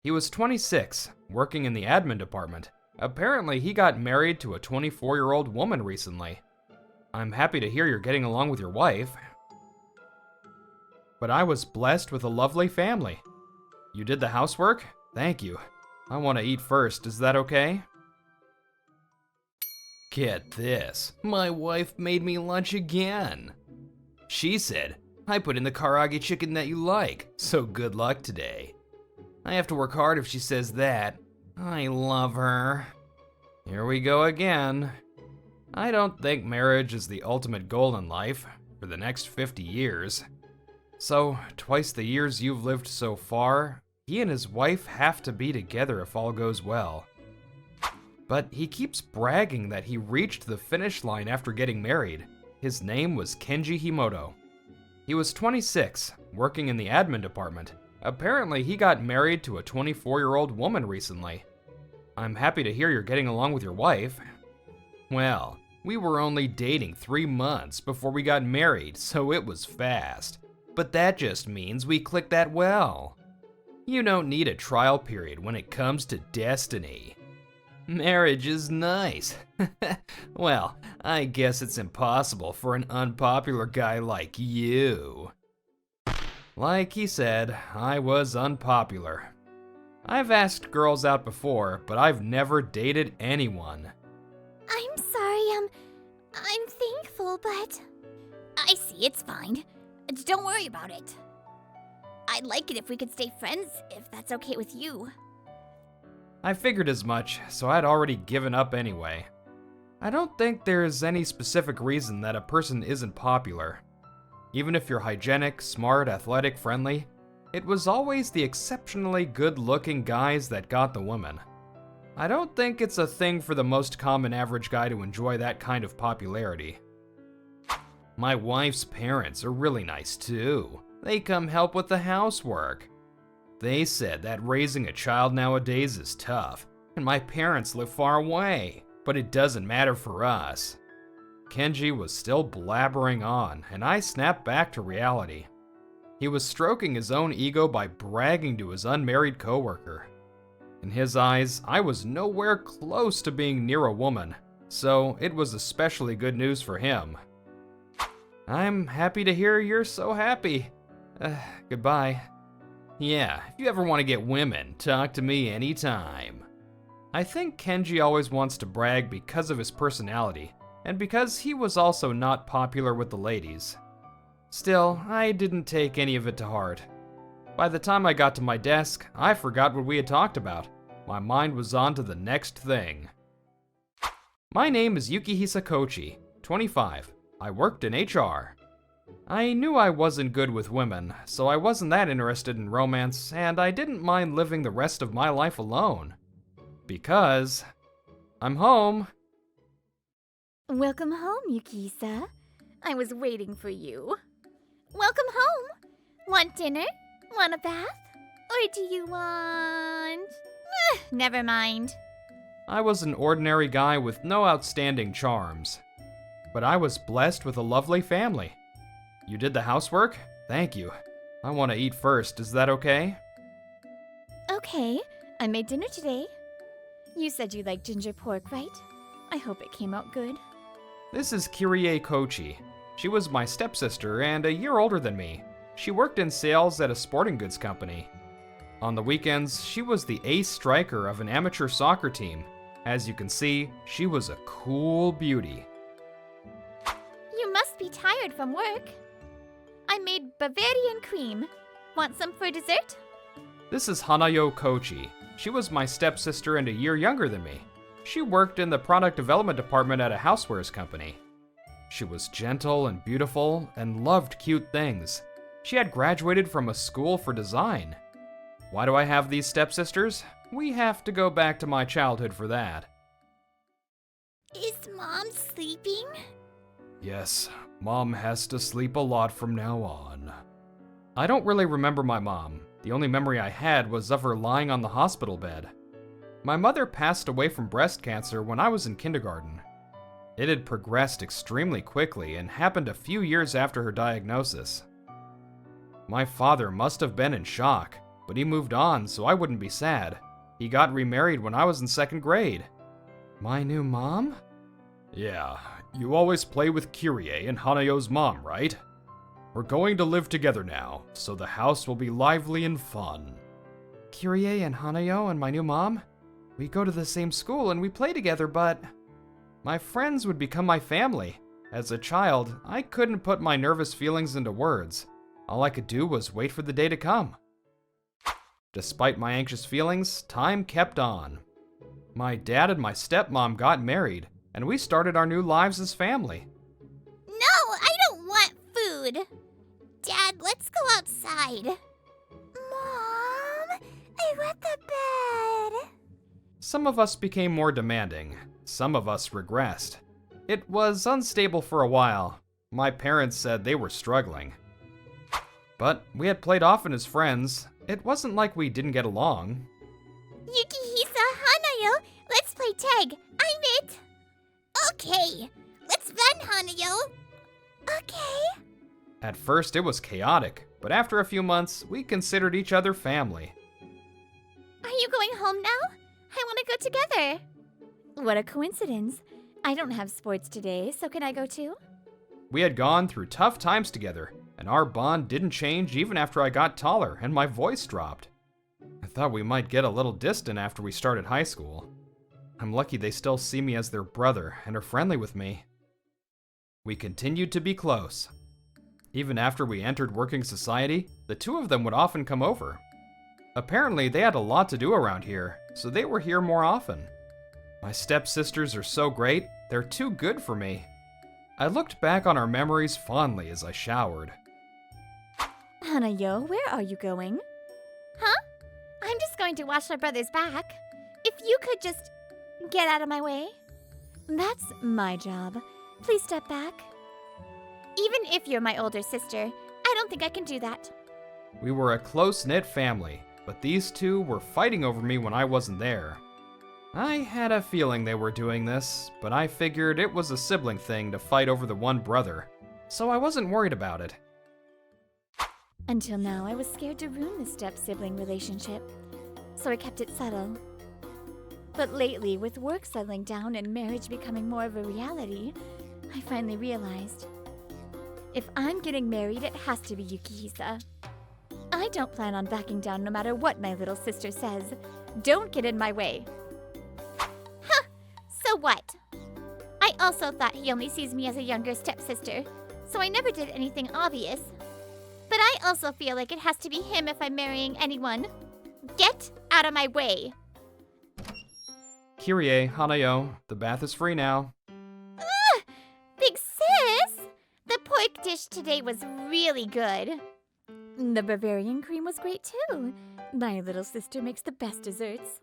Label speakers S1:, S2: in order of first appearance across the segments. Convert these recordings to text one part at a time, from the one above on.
S1: He was 26, working in the admin department. Apparently, he got married to a 24-year-old woman recently. I'm happy to hear you're getting along with your wife. But I was blessed with a lovely family. You did the housework? Thank you. I want to eat first, is that okay? Get this, my wife made me lunch again. She said, I put in the karaage chicken that you like, so good luck today. I have to work hard if she says that. I love her. Here we go again. I don't think marriage is the ultimate goal in life for the next 50 years. So, twice the years you've lived so far, he and his wife have to be together if all goes well. But he keeps bragging that he reached the finish line after getting married. His name was Kenji Himoto. He was 26, working in the admin department. Apparently, he got married to a 24-year-old woman recently. I'm happy to hear you're getting along with your wife. Well, we were only dating 3 months before we got married, so it was fast. But that just means we clicked that well. You don't need a trial period when it comes to destiny. Marriage is nice. Well, I guess it's impossible for an unpopular guy like you. Like he said, I was unpopular. I've asked girls out before, but I've never dated anyone.
S2: I'm sorry, I'm thankful, but... I see, it's fine. Don't worry about it. I'd like it if we could stay friends, if that's okay with you.
S1: I figured as much, so I'd already given up anyway. I don't think there's any specific reason that a person isn't popular. Even if you're hygienic, smart, athletic, friendly, it was always the exceptionally good-looking guys that got the women. I don't think it's a thing for the most common average guy to enjoy that kind of popularity. My wife's parents are really nice too. They come help with the housework. They said that raising a child nowadays is tough, and my parents live far away, but it doesn't matter for us. Kenji was still blabbering on, and I snapped back to reality. He was stroking his own ego by bragging to his unmarried coworker. In his eyes, I was nowhere close to being near a woman, so it was especially good news for him. I'm happy to hear you're so happy. Goodbye. Yeah, if you ever want to get women, talk to me anytime. I think Kenji always wants to brag because of his personality, and because he was also not popular with the ladies. Still, I didn't take any of it to heart. By the time I got to my desk, I forgot what we had talked about. My mind was on to the next thing. My name is Yukihisa Kochi, 25. I worked in HR. I knew I wasn't good with women, so I wasn't that interested in romance, and I didn't mind living the rest of my life alone. Because I'm home.
S2: Welcome home, Yukisa. I was waiting for you. Welcome home. Want dinner? Want a bath? Or do you want... never mind.
S1: I was an ordinary guy with no outstanding charms. But I was blessed with a lovely family. You did the housework? Thank you. I want to eat first, is that okay?
S2: Okay, I made dinner today. You said you liked ginger pork, right? I hope it came out good.
S1: This is Kirie Kochi. She was my stepsister and a year older than me. She worked in sales at a sporting goods company. On the weekends, she was the ace striker of an amateur soccer team. As you can see, she was a cool beauty.
S2: You must be tired from work. I made Bavarian cream. Want some for dessert?
S1: This is Hanayo Kochi. She was my stepsister and a year younger than me. She worked in the product development department at a housewares company. She was gentle and beautiful and loved cute things. She had graduated from a school for design. Why do I have these stepsisters? We have to go back to my childhood for that.
S2: Is Mom sleeping?
S1: Yes, Mom has to sleep a lot from now on. I don't really remember my mom. The only memory I had was of her lying on the hospital bed. My mother passed away from breast cancer when I was in kindergarten. It had progressed extremely quickly and happened a few years after her diagnosis. My father must have been in shock. but he moved on so I wouldn't be sad. He got remarried when I was in 2nd grade. My new mom? Yeah, you always play with Kyrie and Hanayo's mom, right? We're going to live together now, so the house will be lively and fun. Kyrie and Hanayo and my new mom? We go to the same school and we play together, but my friends would become my family. As a child, I couldn't put my nervous feelings into words. All I could do was wait for the day to come. Despite my anxious feelings, time kept on. My dad and my stepmom got married, and we started our new lives as family.
S2: No, I don't want food. Dad, let's go outside. Mom, I want the bed.
S1: Some of us became more demanding. Some of us regressed. It was unstable for a while. My parents said they were struggling. But we had played often as friends. It wasn't like we didn't get along.
S2: Yukihisa, Hanayo, let's play tag. I'm it. Okay, let's run, Hanayo. Okay.
S1: At first, it was chaotic, but after a few months, we considered each other family.
S2: Are you going home now? I want to go together. What a coincidence. I don't have sports today, so can I go too?
S1: We had gone through tough times together, and our bond didn't change even after I got taller and my voice dropped. I thought we might get a little distant after we started high school. I'm lucky they still see me as their brother and are friendly with me. We continued to be close. Even after we entered working society, the two of them would often come over. Apparently, they had a lot to do around here, so they were here more often. My stepsisters are so great, they're too good for me. I looked back on our memories fondly as I showered.
S2: Hanayo, where are you going? Huh? I'm just going to watch my brother's back. If you could just get out of my way. That's my job. Please step back. Even if you're my older sister, I don't think I can do that.
S1: We were a close-knit family, but these two were fighting over me when I wasn't there. I had a feeling they were doing this, but I figured it was a sibling thing to fight over the one brother, so I wasn't worried about it.
S2: Until now, I was scared to ruin the step-sibling relationship, so I kept it subtle. But lately, with work settling down and marriage becoming more of a reality, I finally realized. If I'm getting married, it has to be Yukihisa. I don't plan on backing down no matter what my little sister says. Don't get in my way. Huh, so what? I also thought he only sees me as a younger stepsister, so I never did anything obvious. But I also feel like it has to be him if I'm marrying anyone. Get out of my way.
S1: Kyrie, Hanayo, the bath is free now.
S2: Big sis! The pork dish today was really good. The Bavarian cream was great too. My little sister makes the best desserts.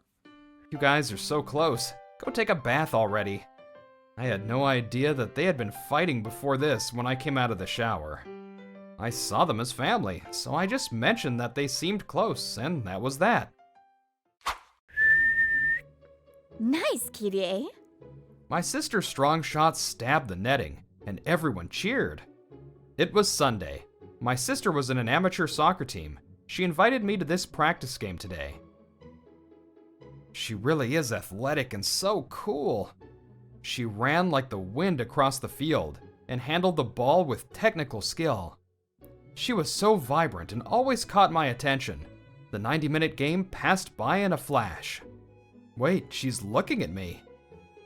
S1: You guys are so close. Go take a bath already. I had no idea that they had been fighting before this when I came out of the shower. I saw them as family, so I just mentioned that they seemed close, and that was that.
S2: Nice, Kyrie.
S1: My sister's strong shot stabbed the netting, and everyone cheered. It was Sunday. My sister was in an amateur soccer team. She invited me to this practice game today. She really is athletic and so cool. She ran like the wind across the field and handled the ball with technical skill. She was so vibrant and always caught my attention. The 90-minute game passed by in a flash. Wait, she's looking at me.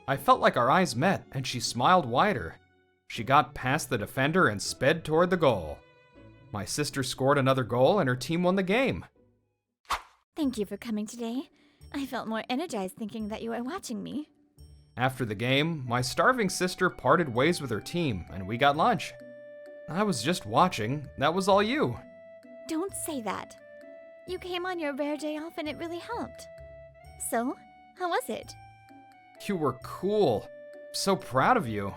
S1: I felt like our eyes met, and she smiled wider. She got past the defender and sped toward the goal. My sister scored another goal, and her team won the game.
S2: Thank you for coming today. I felt more energized thinking that you were watching me.
S1: After the game, my starving sister parted ways with her team, and we got lunch. I was just watching. That was all you.
S2: Don't say that. You came on your rare day off and it really helped. So, how was it?
S1: You were cool. So proud of you.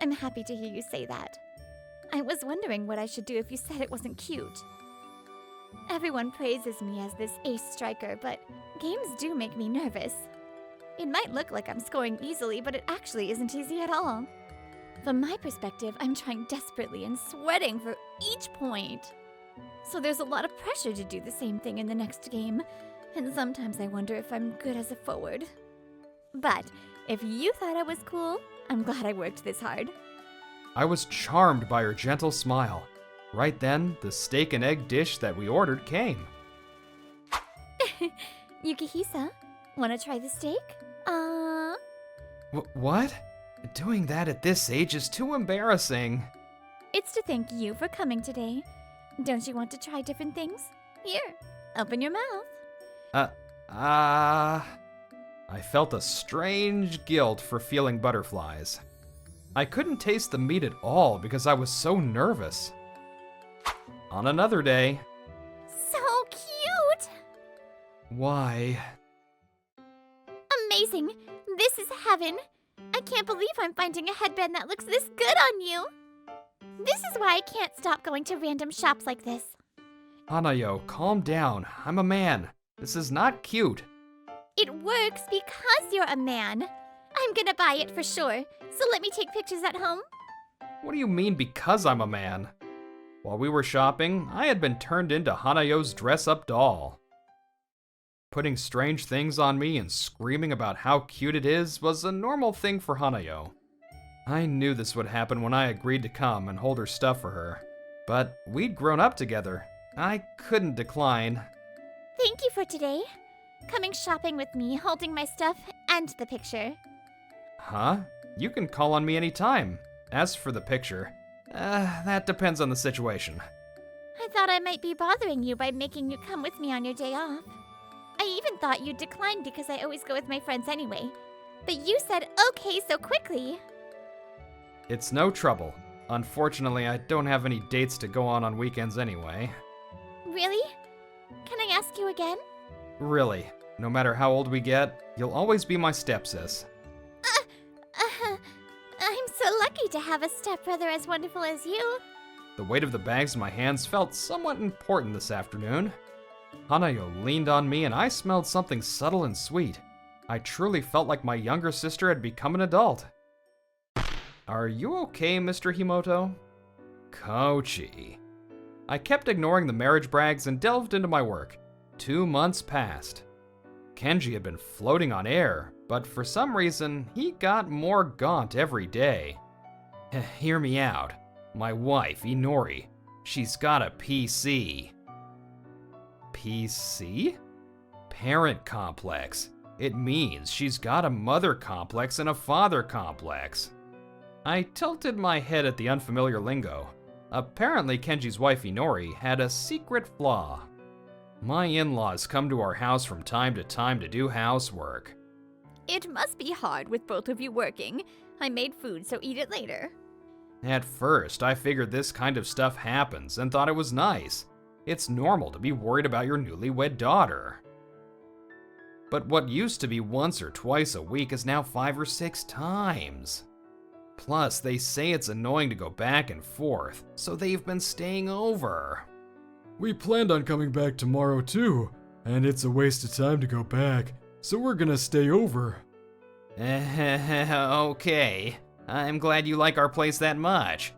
S2: I'm happy to hear you say that. I was wondering what I should do if you said it wasn't cute. Everyone praises me as this ace striker, but games do make me nervous. It might look like I'm scoring easily, but it actually isn't easy at all. From my perspective, I'm trying desperately and sweating for each point. So there's a lot of pressure to do the same thing in the next game, and sometimes I wonder if I'm good as a forward. But if you thought I was cool, I'm glad I worked this hard.
S1: I was charmed by her gentle smile. Right then, the steak and egg dish that we ordered came.
S2: Yukihisa, wanna try the steak?
S1: What? Doing that at this age is too embarrassing.
S2: It's to thank you for coming today. Don't you want to try different things? Here, open your mouth.
S1: I felt a strange guilt for feeling butterflies. I couldn't taste the meat at all because I was so nervous. On another day.
S2: So cute!
S1: Why?
S2: Amazing! This is heaven! I can't believe I'm finding a headband that looks this good on you! This is why I can't stop going to random shops like this.
S1: Hanayo, calm down. I'm a man. This is not cute.
S2: It works because you're a man. I'm gonna buy it for sure, so let me take pictures at home.
S1: What do you mean because I'm a man? While we were shopping, I had been turned into Hanayo's dress-up doll. Putting strange things on me and screaming about how cute it is was a normal thing for Hanayo. I knew this would happen when I agreed to come and hold her stuff for her. But we'd grown up together. I couldn't decline.
S2: Thank you for today. Coming shopping with me, holding my stuff, and the picture.
S1: Huh? You can call on me anytime. As for the picture, that depends on the situation.
S2: I thought I might be bothering you by making you come with me on your day off. I even thought you'd decline because I always go with my friends anyway. But you said okay so quickly.
S1: It's no trouble. Unfortunately, I don't have any dates to go on weekends anyway.
S2: Really? Can I ask you again?
S1: Really, no matter how old we get, you'll always be my stepsis.
S2: I'm so lucky to have a stepbrother as wonderful as you.
S1: The weight of the bags in my hands felt somewhat important this afternoon. Hanayo leaned on me and I smelled something subtle and sweet. I truly felt like my younger sister had become an adult. Are you okay, Mr. Himoto? Kochi. I kept ignoring the marriage brags and delved into my work. 2 months passed. Kenji had been floating on air, but for some reason, he got more gaunt every day. Hear me out. My wife, Inori, she's got a PC. PC? Parent complex. It means she's got a mother complex and a father complex. I tilted my head at the unfamiliar lingo. Apparently, Kenji's wife Inori had a secret flaw. My in-laws come to our house from time to do housework.
S2: It must be hard with both of you working. I made food, so eat it later.
S1: At first, I figured this kind of stuff happens and thought it was nice. It's normal to be worried about your newlywed daughter. But what used to be once or twice a week is now 5 or 6 times. Plus, they say it's annoying to go back and forth, so they've been staying over.
S3: We planned on coming back tomorrow too, and it's a waste of time to go back, so we're gonna stay over.
S1: Okay, I'm glad you like our place that much.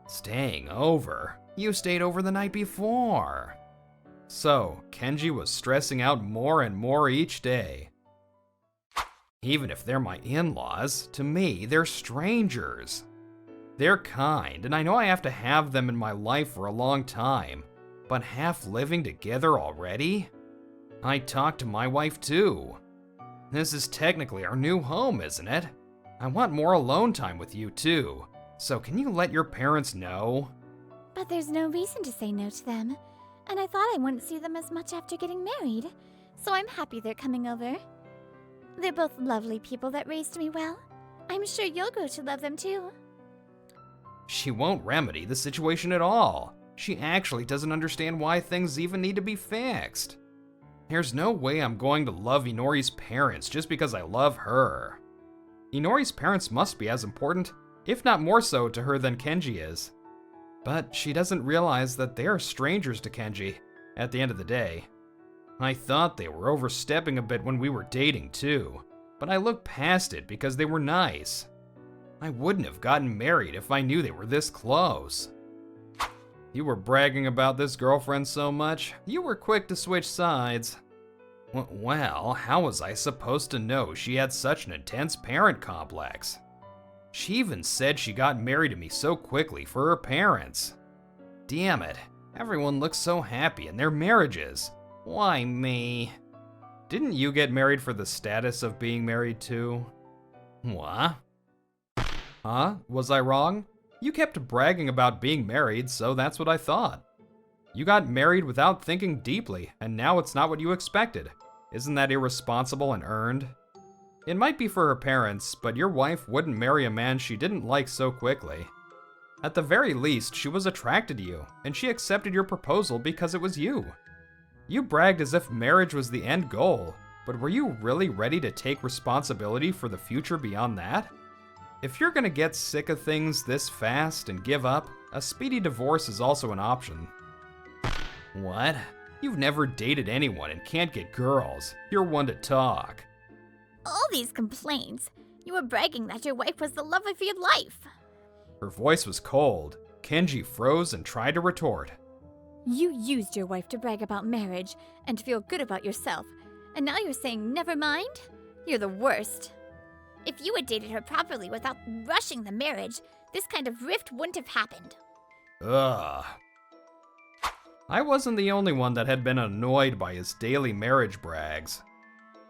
S1: Staying over? You stayed over the night before. So, Kenji was stressing out more and more each day. Even if they're my in-laws, to me, they're strangers. They're kind, and I know I have to have them in my life for a long time, but half living together already? I talked to my wife too. This is technically our new home, isn't it? I want more alone time with you too, so can you let your parents know?
S2: But there's no reason to say no to them, and I thought I wouldn't see them as much after getting married, so I'm happy they're coming over. They're both lovely people that raised me well. I'm sure you'll grow to love them too.
S1: She won't remedy the situation at all. She actually doesn't understand why things even need to be fixed. There's no way I'm going to love Inori's parents just because I love her. Inori's parents must be as important, if not more so, to her than Kenji is. But she doesn't realize that they are strangers to Kenji, at the end of the day. I thought they were overstepping a bit when we were dating too, but I looked past it because they were nice. I wouldn't have gotten married if I knew they were this close. You were bragging about this girlfriend so much, you were quick to switch sides. Well, how was I supposed to know she had such an intense parent complex? She even said she got married to me so quickly for her parents. Damn it, everyone looks so happy in their marriages. Why me? Didn't you get married for the status of being married too? What? Huh? Was I wrong? You kept bragging about being married, so that's what I thought. You got married without thinking deeply, and now it's not what you expected. Isn't that irresponsible and earned? It might be for her parents, but your wife wouldn't marry a man she didn't like so quickly. At the very least, she was attracted to you, and she accepted your proposal because it was you. You bragged as if marriage was the end goal, but were you really ready to take responsibility for the future beyond that? If you're gonna get sick of things this fast and give up, a speedy divorce is also an option. What? You've never dated anyone and can't get girls. You're one to talk.
S2: All these complaints. You were bragging that your wife was the love of your life.
S1: Her voice was cold. Kenji froze and tried to retort.
S2: You used your wife to brag about marriage and to feel good about yourself, and now you're saying never mind? You're the worst. If you had dated her properly without rushing the marriage, this kind of rift wouldn't have happened.
S1: Ugh. I wasn't the only one that had been annoyed by his daily marriage brags.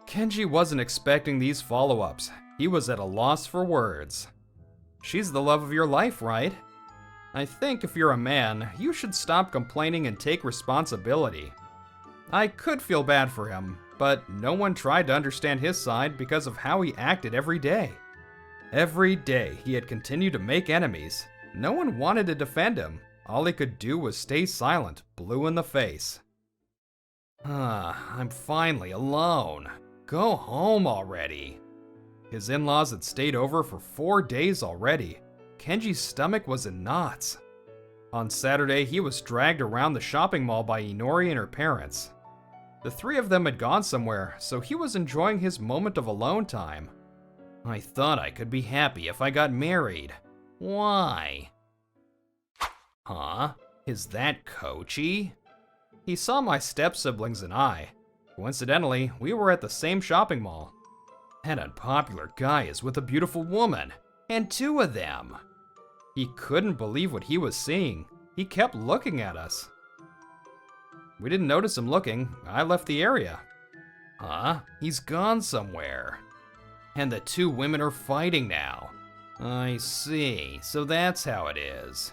S1: Kenji wasn't expecting these follow-ups. He was at a loss for words. She's the love of your life, right? I think if you're a man, you should stop complaining and take responsibility. I could feel bad for him, but no one tried to understand his side because of how he acted every day. Every day, he had continued to make enemies. No one wanted to defend him. All he could do was stay silent, blue in the face. I'm finally alone. Go home already. His in-laws had stayed over for 4 days already. Kenji's stomach was in knots. On Saturday, he was dragged around the shopping mall by Inori and her parents. The three of them had gone somewhere, so he was enjoying his moment of alone time. I thought I could be happy if I got married. Why? Huh? Is that Kochi? He saw my step-siblings and I. Coincidentally, we were at the same shopping mall. That unpopular guy is with a beautiful woman, and 2 of them. He couldn't believe what he was seeing. He kept looking at us. We didn't notice him looking. I left the area. Huh? He's gone somewhere. And the 2 women are fighting now. I see, so that's how it is.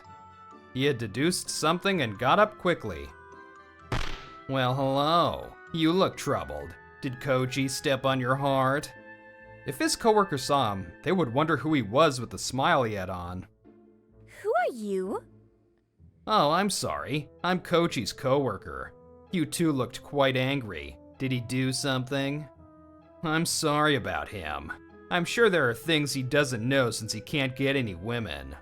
S1: He had deduced something and got up quickly. Well, hello. You look troubled. Did Koji step on your heart? If his coworker saw him, they would wonder who he was with the smile he had on.
S2: Who are you?
S1: Oh, I'm sorry. I'm Kochi's coworker. You 2 looked quite angry. Did he do something? I'm sorry about him. I'm sure there are things he doesn't know since he can't get any women.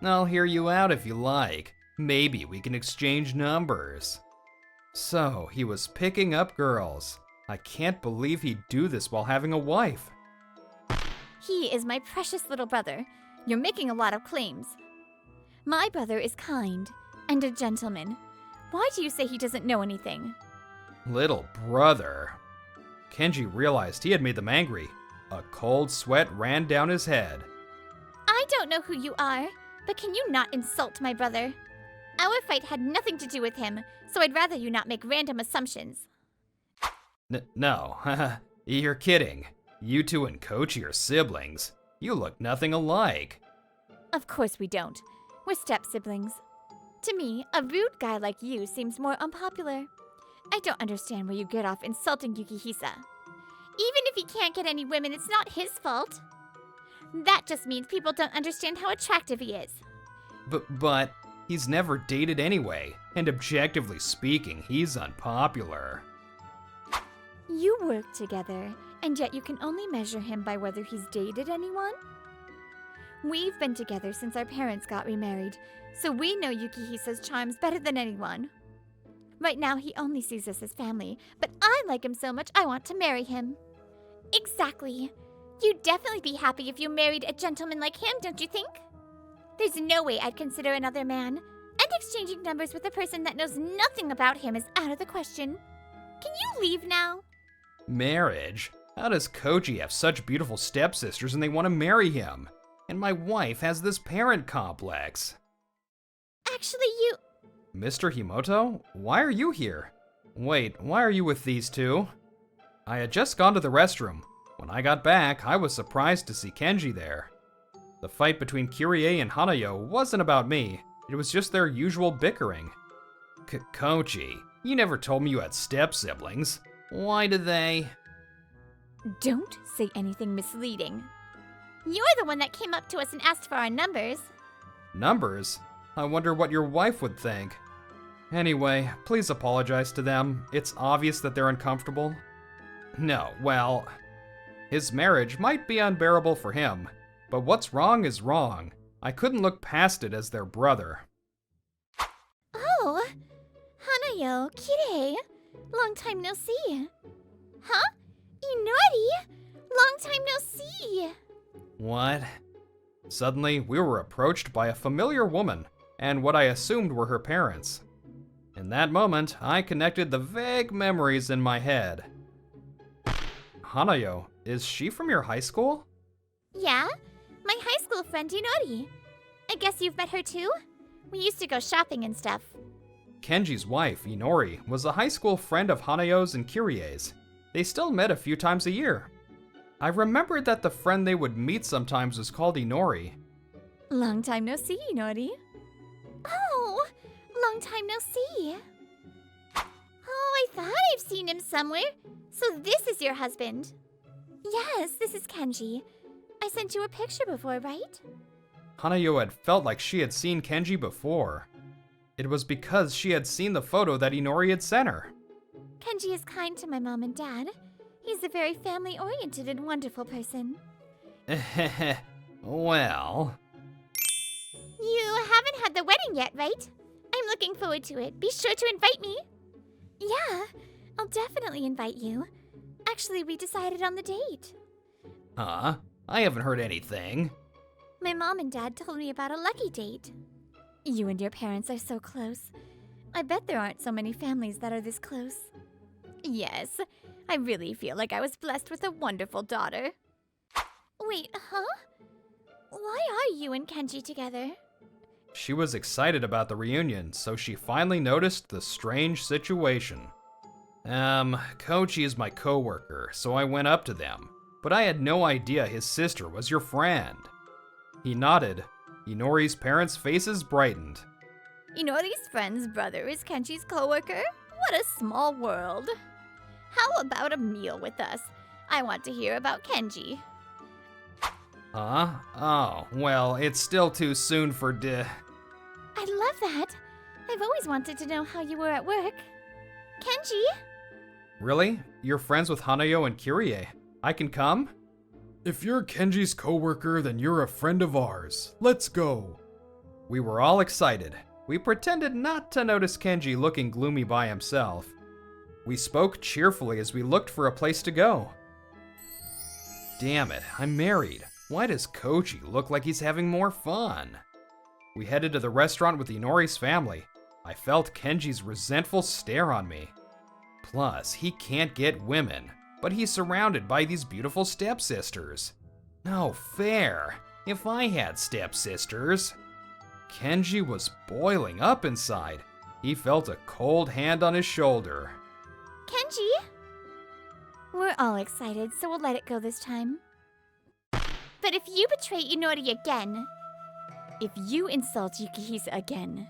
S1: I'll hear you out if you like. Maybe we can exchange numbers. So, he was picking up girls. I can't believe he'd do this while having a wife.
S2: He is my precious little brother. You're making a lot of claims. My brother is kind and a gentleman. Why do you say he doesn't know anything?
S1: Little brother. Kenji realized he had made them angry. A cold sweat ran down his head.
S2: I don't know who you are, but can you not insult my brother? Our fight had nothing to do with him, so I'd rather you not make random assumptions.
S1: No, you're kidding. You 2 and Kochi are siblings. You look nothing alike.
S2: Of course we don't. We're step-siblings. To me, a rude guy like you seems more unpopular. I don't understand where you get off insulting Yukihisa. Even if he can't get any women, it's not his fault. That just means people don't understand how attractive he is.
S1: But he's never dated anyway, and objectively speaking, he's unpopular.
S2: You work together, and yet you can only measure him by whether he's dated anyone? We've been together since our parents got remarried, so we know Yukihisa's charms better than anyone. Right now, he only sees us as family, but I like him so much I want to marry him. Exactly. You'd definitely be happy if you married a gentleman like him, don't you think? There's no way I'd consider another man. And exchanging numbers with a person that knows nothing about him is out of the question. Can you leave now?
S1: Marriage? How does Koji have such beautiful stepsisters and they want to marry him? And my wife has this parent complex.
S2: Actually, you...
S1: Mr. Himoto, why are you here? Wait, why are you with these two? I had just gone to the restroom. When I got back, I was surprised to see Kenji there. The fight between Kirie and Hanayo wasn't about me. It was just their usual bickering. Koji, you never told me you had step-siblings. Why did they...
S2: Don't say anything misleading. You're the one that came up to us and asked for our numbers.
S1: Numbers? I wonder what your wife would think. Anyway, please apologize to them. It's obvious that they're uncomfortable. No, well, his marriage might be unbearable for him, but what's wrong is wrong. I couldn't look past it as their brother.
S2: Oh, Hanayo, Kirei, long time no see. Huh? Inori, long time no see.
S1: What? Suddenly, we were approached by a familiar woman, and what I assumed were her parents. In that moment, I connected the vague memories in my head. Hanayo, is she from your high school?
S2: Yeah, my high school friend Inori. I guess you've met her too? We used to go shopping and stuff.
S1: Kenji's wife, Inori, was a high school friend of Hanayo's and Kirie's. They still met a few times a year. I remembered that the friend they would meet sometimes was called Inori.
S2: Long time no see, Inori. Oh, long time no see. Oh, I thought I've seen him somewhere. So this is your husband? Yes, this is Kenji. I sent you a picture before, right?
S1: Hanayo had felt like she had seen Kenji before. It was because she had seen the photo that Inori had sent her.
S2: Kenji is kind to my mom and dad. He's a very family-oriented and wonderful person.
S1: Well...
S2: You haven't had the wedding yet, right? I'm looking forward to it. Be sure to invite me. Yeah, I'll definitely invite you. Actually, we decided on the date.
S1: Huh? I haven't heard anything.
S2: My mom and dad told me about a lucky date. You and your parents are so close. I bet there aren't so many families that are this close. Yes, I really feel like I was blessed with a wonderful daughter. Wait, huh? Why are you and Kenji together?
S1: She was excited about the reunion, so she finally noticed the strange situation. Koji is my coworker, so I went up to them, but I had no idea his sister was your friend. He nodded. Inori's parents' faces brightened.
S2: Inori's friend's brother is Kenji's coworker? What a small world. How about a meal with us? I want to hear about Kenji.
S1: Huh? Oh, well, it's still too soon for
S2: I love that. I've always wanted to know how you were at work. Kenji?
S1: Really? You're friends with Hanayo and Kirie? I can come?
S3: If you're Kenji's coworker, then you're a friend of ours. Let's go.
S1: We were all excited. We pretended not to notice Kenji looking gloomy by himself. We spoke cheerfully as we looked for a place to go. Damn it, I'm married. Why does Koji look like he's having more fun? We headed to the restaurant with Inori's family. I felt Kenji's resentful stare on me. Plus, he can't get women, but he's surrounded by these beautiful stepsisters. No fair. If I had stepsisters. Kenji was boiling up inside. He felt a cold hand on his shoulder.
S2: Kenji? We're all excited, so we'll let it go this time. But if you betray Inori again, if you insult Yukihisa again,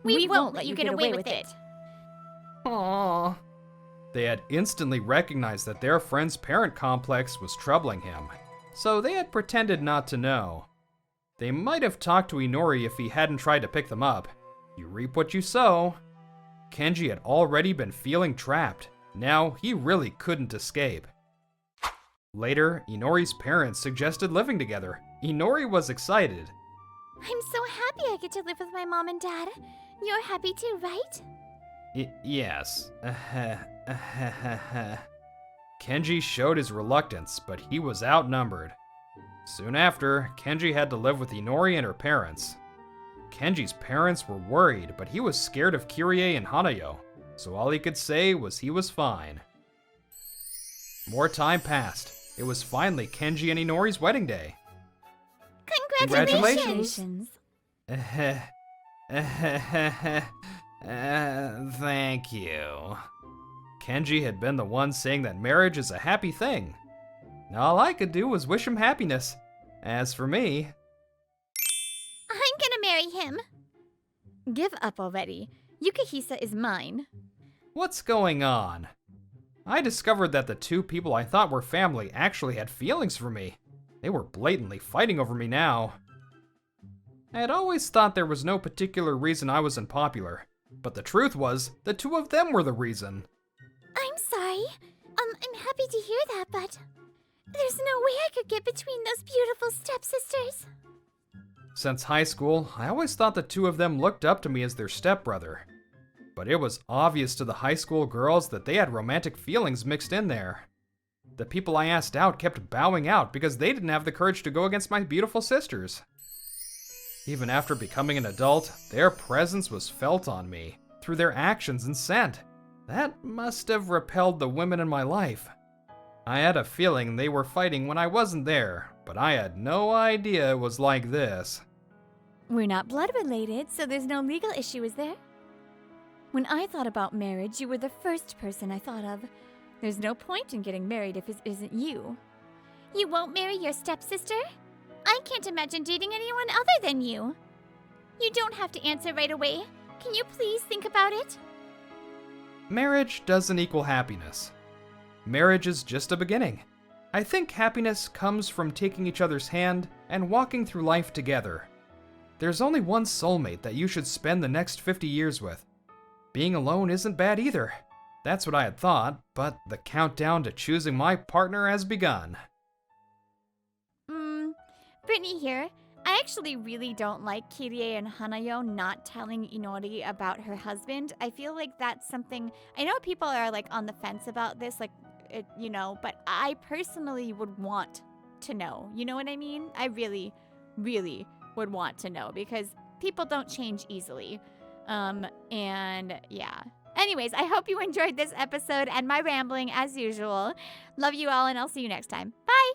S2: we won't let you get away with it.
S1: Aww. They had instantly recognized that their friend's parent complex was troubling him, so they had pretended not to know. They might have talked to Inori if he hadn't tried to pick them up. You reap what you sow. Kenji had already been feeling trapped. Now he really couldn't escape. Later, Inori's parents suggested living together. Inori was excited.
S2: I'm so happy I get to live with my mom and dad. You're happy too, right?
S1: Yes. Kenji showed his reluctance, but he was outnumbered. Soon after, Kenji had to live with Inori and her parents. Kenji's parents were worried, but he was scared of Kirie and Hanayo, so all he could say was he was fine. More time passed. It was finally Kenji and Inori's wedding day.
S2: Congratulations!
S1: Thank you. Kenji had been the one saying that marriage is a happy thing. All I could do was wish him happiness. As for me...
S2: I'm gonna marry him. Give up already. Yukihisa is mine.
S1: What's going on? I discovered that the two people I thought were family actually had feelings for me. They were blatantly fighting over me now. I had always thought there was no particular reason I was unpopular, but the truth was, the two of them were the reason.
S2: I'm sorry. I'm happy to hear that, but there's no way I could get between those beautiful stepsisters.
S1: Since high school, I always thought the two of them looked up to me as their stepbrother. But it was obvious to the high school girls that they had romantic feelings mixed in there. The people I asked out kept bowing out because they didn't have the courage to go against my beautiful sisters. Even after becoming an adult, their presence was felt on me, through their actions and scent. That must have repelled the women in my life. I had a feeling they were fighting when I wasn't there, but I had no idea it was like this.
S2: We're not blood related, so there's no legal issue, is there? When I thought about marriage, you were the first person I thought of. There's no point in getting married if it isn't you. You won't marry your stepsister? I can't imagine dating anyone other than you. You don't have to answer right away. Can you please think about it?
S1: Marriage doesn't equal happiness. Marriage is just a beginning. I think happiness comes from taking each other's hand and walking through life together. There's only one soulmate that you should spend the next 50 years with. Being alone isn't bad either. That's what I had thought, but the countdown to choosing my partner has begun.
S2: Brittany here. I actually really don't like Kirie and Hanayo not telling Inori about her husband. I feel like that's something... I know people are like on the fence about this, like, but I personally would want to know. You know what I mean? I really, really would want to know because people don't change easily. And yeah. Anyways, I hope you enjoyed this episode and my rambling as usual. Love you all and I'll see you next time. Bye!